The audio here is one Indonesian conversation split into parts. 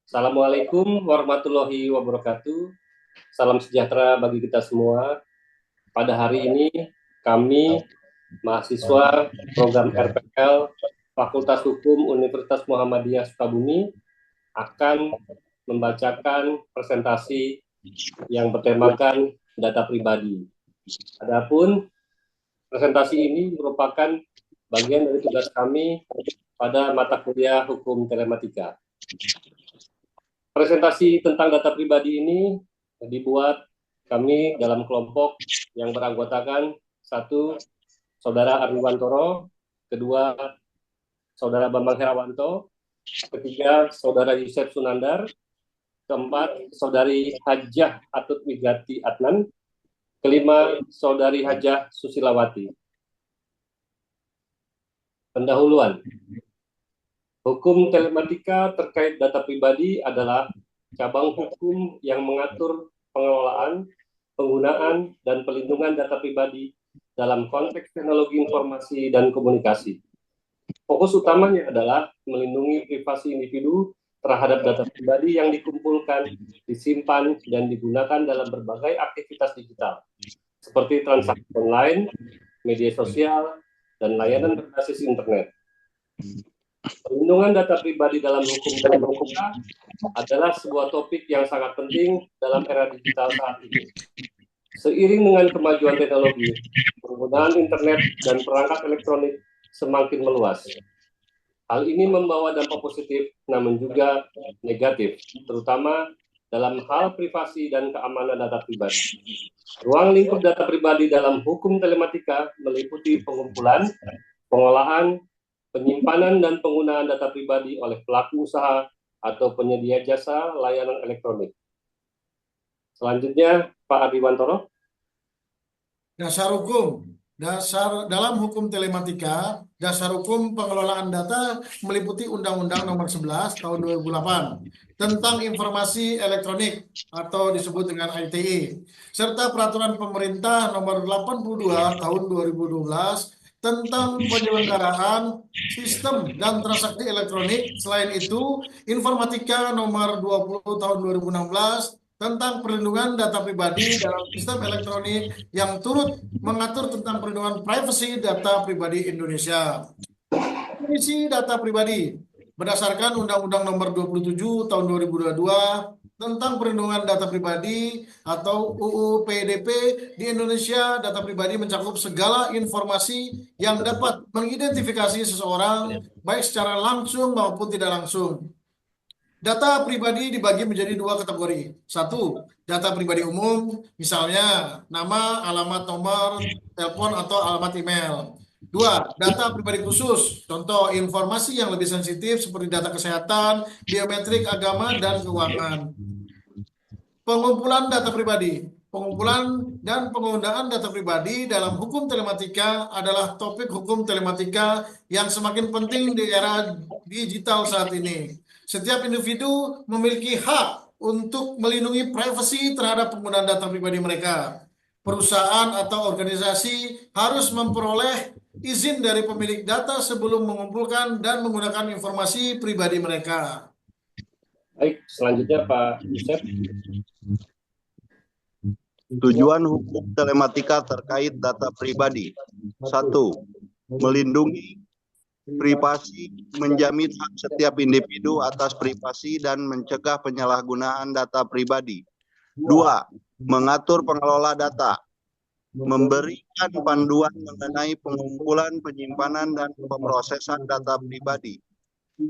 Assalamualaikum warahmatullahi wabarakatuh. Salam sejahtera bagi kita semua. Pada hari ini, kami mahasiswa program RPL Fakultas Hukum Universitas Muhammadiyah Sukabumi akan membacakan presentasi yang bertemakan data pribadi. Adapun presentasi ini merupakan bagian dari tugas kami pada mata kuliah Hukum Telematika. Presentasi tentang data pribadi ini dibuat kami dalam kelompok yang beranggotakan satu, Saudara Arwi Wantoro, kedua, Saudara Bambang Herawanto, ketiga, Saudara Yusef Sunandar, keempat, Saudari Hajah Atut Wigati Adnan, kelima, Saudari Hajah Susilawati. Pendahuluan. Hukum telematika terkait data pribadi adalah cabang hukum yang mengatur pengelolaan, penggunaan, dan pelindungan data pribadi dalam konteks teknologi informasi dan komunikasi. Fokus utamanya adalah melindungi privasi individu terhadap data pribadi yang dikumpulkan, disimpan, dan digunakan dalam berbagai aktivitas digital, seperti transaksi online, media sosial, dan layanan berbasis internet. Perlindungan data pribadi dalam hukum telematika adalah sebuah topik yang sangat penting dalam era digital saat ini. Seiring dengan kemajuan teknologi, penggunaan internet dan perangkat elektronik semakin meluas. Hal ini membawa dampak positif, namun juga negatif, terutama dalam hal privasi dan keamanan data pribadi. Ruang lingkup data pribadi dalam hukum telematika meliputi pengumpulan, pengolahan, penyimpanan dan penggunaan data pribadi oleh pelaku usaha atau penyedia jasa layanan elektronik. Selanjutnya, Pak Arwi Wantoro. Dasar hukum. Dalam hukum telematika, dasar hukum pengelolaan data meliputi Undang-Undang Nomor 11 Tahun 2008 tentang informasi elektronik atau disebut dengan ITE, serta Peraturan Pemerintah Nomor 82 Tahun 2012 tentang penyelenggaraan sistem dan transaksi elektronik. Selain itu, Informatika Nomor 20 Tahun 2016 tentang perlindungan data pribadi dalam sistem elektronik yang turut mengatur tentang perlindungan privasi data pribadi Indonesia. Definisi data pribadi berdasarkan Undang-Undang Nomor 27 Tahun 2022 tentang perlindungan data pribadi atau UU PDP di Indonesia. Data pribadi mencakup segala informasi yang dapat mengidentifikasi seseorang baik secara langsung maupun tidak langsung. Data pribadi dibagi menjadi dua kategori. Satu, data pribadi umum, misalnya nama, alamat, nomor telepon, atau alamat email. Dua, data pribadi khusus, contoh informasi yang lebih sensitif seperti data kesehatan, biometrik, agama, dan keuangan. Pengumpulan data pribadi. Pengumpulan dan penggunaan data pribadi dalam hukum telematika adalah topik hukum telematika yang semakin penting di era digital saat ini. Setiap individu memiliki hak untuk melindungi privasi terhadap penggunaan data pribadi mereka. Perusahaan atau organisasi harus memperoleh izin dari pemilik data sebelum mengumpulkan dan menggunakan informasi pribadi mereka. Baik, selanjutnya Pak Yusef. Tujuan hukum telematika terkait data pribadi. 1. Melindungi privasi, menjamin hak setiap individu atas privasi dan mencegah penyalahgunaan data pribadi. 2. Mengatur pengelola data, memberikan panduan mengenai pengumpulan, penyimpanan, dan pemrosesan data pribadi. 3.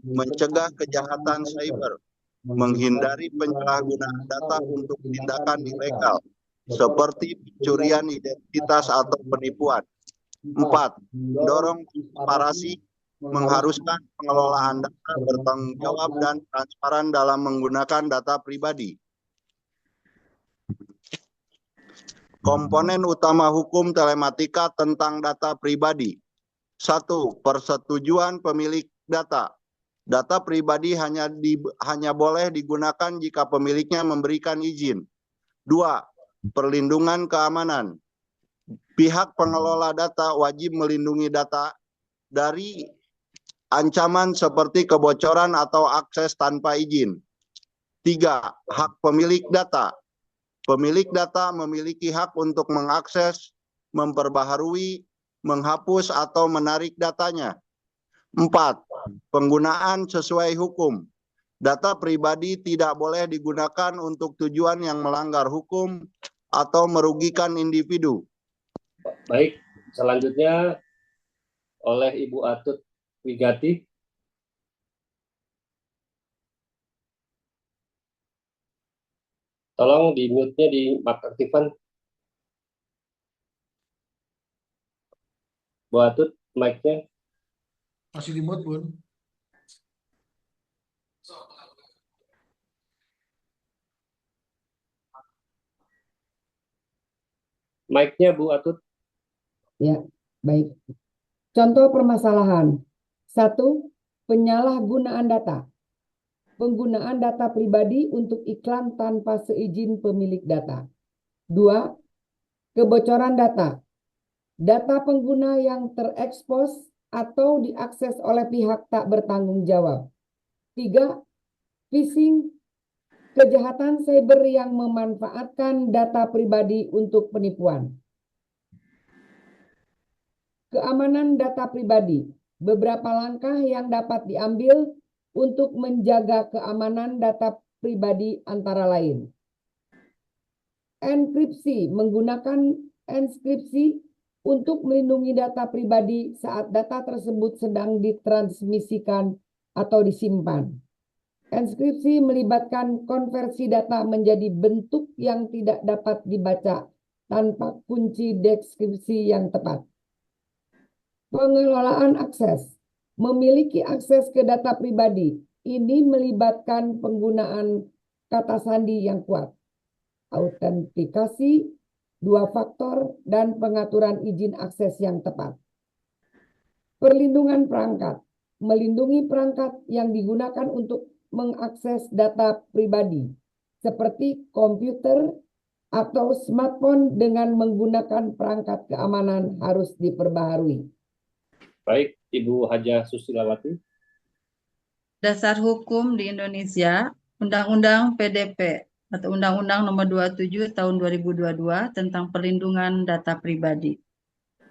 Mencegah kejahatan cyber, menghindari penyalahgunaan data untuk tindakan ilegal, seperti pencurian identitas atau penipuan. 4. Mendorong transparansi, mengharuskan pengelolaan data bertanggung jawab dan transparan dalam menggunakan data pribadi. Komponen utama hukum telematika tentang data pribadi. 1. Persetujuan pemilik data. Data pribadi hanya boleh digunakan jika pemiliknya memberikan izin. 2. Perlindungan keamanan. Pihak pengelola data wajib melindungi data dari ancaman seperti kebocoran atau akses tanpa izin. 3. Hak pemilik data. Pemilik data memiliki hak untuk mengakses, memperbaharui, menghapus atau menarik datanya. 4. Penggunaan sesuai hukum. Data pribadi tidak boleh digunakan untuk tujuan yang melanggar hukum atau merugikan individu. Baik, selanjutnya oleh Ibu Atut Wigati. Tolong di mute-nya diaktifkan. Bu Atut, mic-nya. Masih di mute, Bun. Mic-nya Bu Atut. Ya, baik. Contoh permasalahan. 1. Penyalahgunaan data. Penggunaan data pribadi untuk iklan tanpa seizin pemilik data. 2. Kebocoran data. Data pengguna yang terekspos atau diakses oleh pihak tak bertanggung jawab. 3. Phishing. Kejahatan cyber yang memanfaatkan data pribadi untuk penipuan. Keamanan data pribadi. Beberapa langkah yang dapat diambil untuk menjaga keamanan data pribadi antara lain. Enkripsi. Menggunakan enkripsi untuk melindungi data pribadi saat data tersebut sedang ditransmisikan atau disimpan. Enkripsi melibatkan konversi data menjadi bentuk yang tidak dapat dibaca tanpa kunci deskripsi yang tepat. Pengelolaan akses. Memiliki akses ke data pribadi. Ini melibatkan penggunaan kata sandi yang kuat, autentikasi, 2 faktor, dan pengaturan izin akses yang tepat. Perlindungan perangkat. Melindungi perangkat yang digunakan untuk mengakses data pribadi, seperti komputer atau smartphone dengan menggunakan perangkat keamanan harus diperbaharui. Baik, Ibu Hajah Susilawati. Dasar hukum di Indonesia, Undang-Undang PDP atau Undang-Undang Nomor 27 Tahun 2022 tentang Perlindungan Data Pribadi.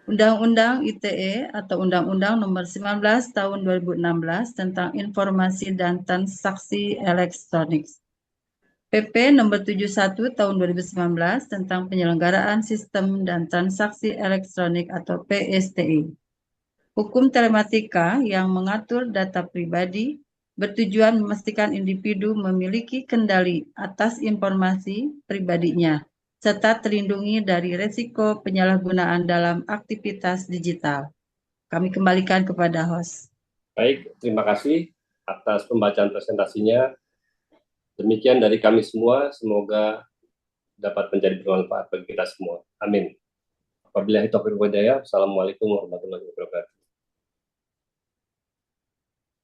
Undang-Undang ITE atau Undang-Undang Nomor 19 Tahun 2016 tentang Informasi dan Transaksi Elektronik. PP Nomor 71 Tahun 2019 tentang Penyelenggaraan Sistem dan Transaksi Elektronik atau PSTI. Hukum telematika yang mengatur data pribadi bertujuan memastikan individu memiliki kendali atas informasi pribadinya, serta terlindungi dari risiko penyalahgunaan dalam aktivitas digital. Kami kembalikan kepada host. Baik, terima kasih atas pembacaan presentasinya. Demikian dari kami semua, semoga dapat menjadi bermanfaat bagi kita semua. Amin. Wabillahi taufiq wal hidayah. Assalamualaikum warahmatullahi wabarakatuh.